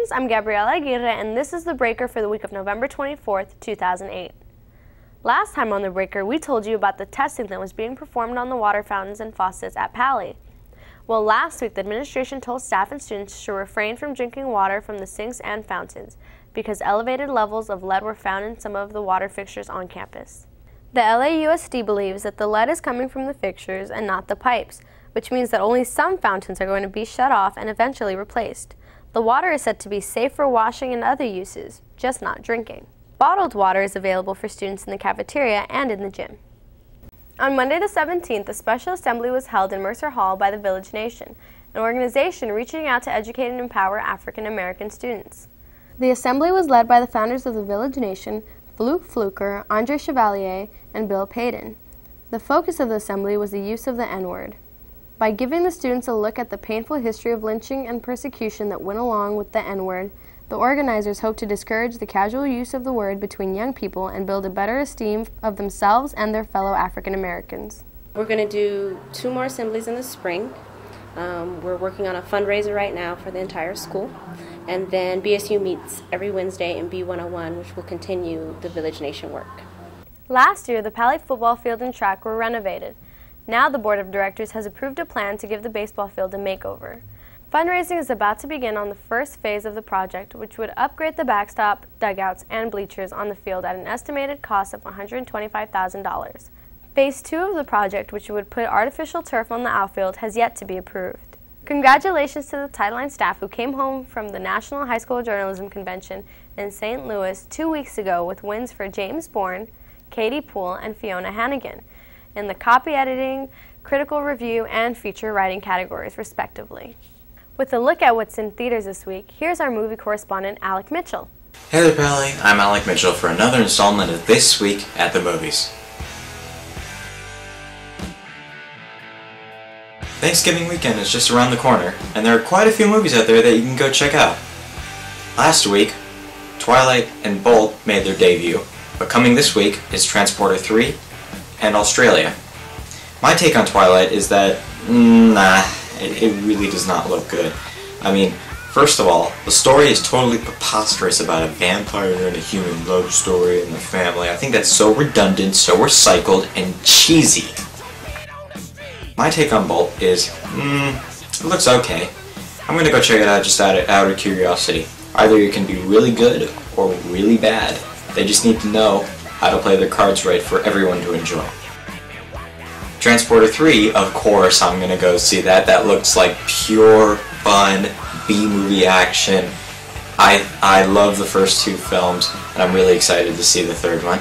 students, I'm Gabriela Aguirre, and this is The Breaker for the week of November 24th, 2008. Last time on The Breaker, we told you about the testing that was being performed on the water fountains and faucets at Pali. Well, last week, the administration told staff and students to refrain from drinking water from the sinks and fountains because elevated levels of lead were found in some of the water fixtures on campus. The LAUSD believes that the lead is coming from the fixtures and not the pipes, which means that only some fountains are going to be shut off and eventually replaced. The water is said to be safe for washing and other uses, just not drinking. Bottled water is available for students in the cafeteria and in the gym. On Monday the 17th, a special assembly was held in Mercer Hall by the Village Nation, an organization reaching out to educate and empower African American students. The assembly was led by the founders of the Village Nation, Luke Fluker, Andre Chevalier, and Bill Payton. The focus of the assembly was the use of the N-word. By giving the students a look at the painful history of lynching and persecution that went along with the N-word, the organizers hope to discourage the casual use of the word between young people and build a better esteem of themselves and their fellow African Americans. We're going to do 2 more assemblies in the spring. We're working on a fundraiser right now for the entire school. And then BSU meets every Wednesday in B101, which will continue the Village Nation work. Last year, the Pali football field and track were renovated. Now the Board of Directors has approved a plan to give the baseball field a makeover. Fundraising is about to begin on the first phase of the project, which would upgrade the backstop, dugouts, and bleachers on the field at an estimated cost of $125,000. Phase 2 of the project, which would put artificial turf on the outfield, has yet to be approved. Congratulations to the Title IX staff who came home from the National High School Journalism Convention in St. Louis 2 weeks ago with wins for James Bourne, Katie Poole, and Fiona Hannigan in the copy editing, critical review, and feature writing categories, respectively. With a look at what's in theaters this week, here's our movie correspondent, Alec Mitchell. Hey there, Pally. I'm Alec Mitchell for another installment of This Week at the Movies. Thanksgiving weekend is just around the corner, and there are quite a few movies out there that you can go check out. Last week, Twilight and Bolt made their debut, but coming this week is Transporter 3 and Australia. My take on Twilight is that, it really does not look good. I mean, first of all, the story is totally preposterous about a vampire and a human love story and the family. I think that's so redundant, so recycled, and cheesy. My take on Bolt is, it looks okay. I'm gonna go check it out just out of curiosity. Either it can be really good or really bad. They just need to know how to play their cards right for everyone to enjoy. Transporter 3, of course, I'm gonna go see that. That looks like pure fun B-movie action. I love the first 2 films, and I'm really excited to see the third one.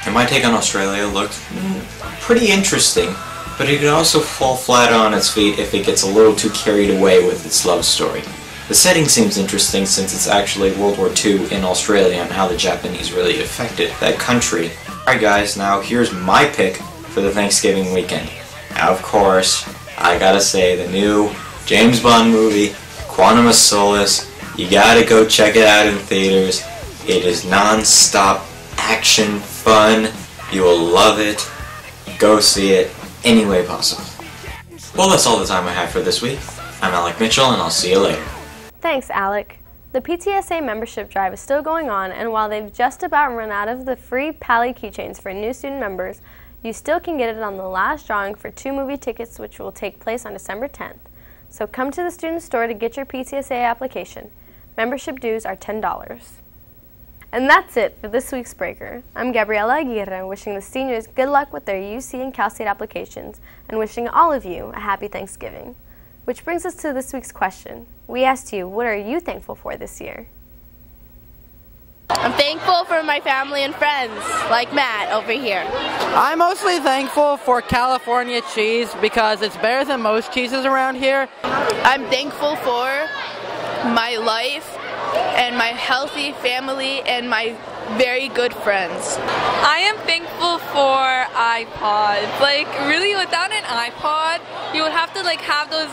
And my take on Australia looked pretty interesting, but it could also fall flat on its feet if it gets a little too carried away with its love story. The setting seems interesting since it's actually World War II in Australia and how the Japanese really affected that country. Alright guys, now here's my pick for the Thanksgiving weekend. Now of course, I gotta say the new James Bond movie, Quantum of Solace. You gotta go check it out in theaters. It is non-stop action fun. You will love it. Go see it any way possible. Well, that's all the time I have for this week. I'm Alec Mitchell, and I'll see you later. Thanks, Alec. The PTSA membership drive is still going on, and while they've just about run out of the free Pali keychains for new student members, you still can get it on the last drawing for 2 movie tickets, which will take place on December 10th. So come to the student store to get your PTSA application. Membership dues are $10. And that's it for this week's Breaker. I'm Gabriela Aguirre, wishing the seniors good luck with their UC and Cal State applications, and wishing all of you a happy Thanksgiving. Which brings us to this week's question. We asked you, what are you thankful for this year? I'm thankful for my family and friends, like Matt over here. I'm mostly thankful for California cheese because it's better than most cheeses around here. I'm thankful for my life and my healthy family and my very good friends. I am thankful for iPods. Like, really, without an iPod, you would have to have those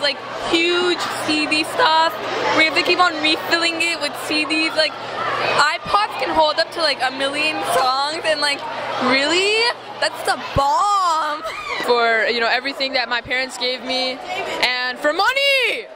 huge CD stuff where you have to keep on refilling it with CDs. iPods can hold up to 1 million songs, and really, that's the bomb. For everything that my parents gave me, and for money.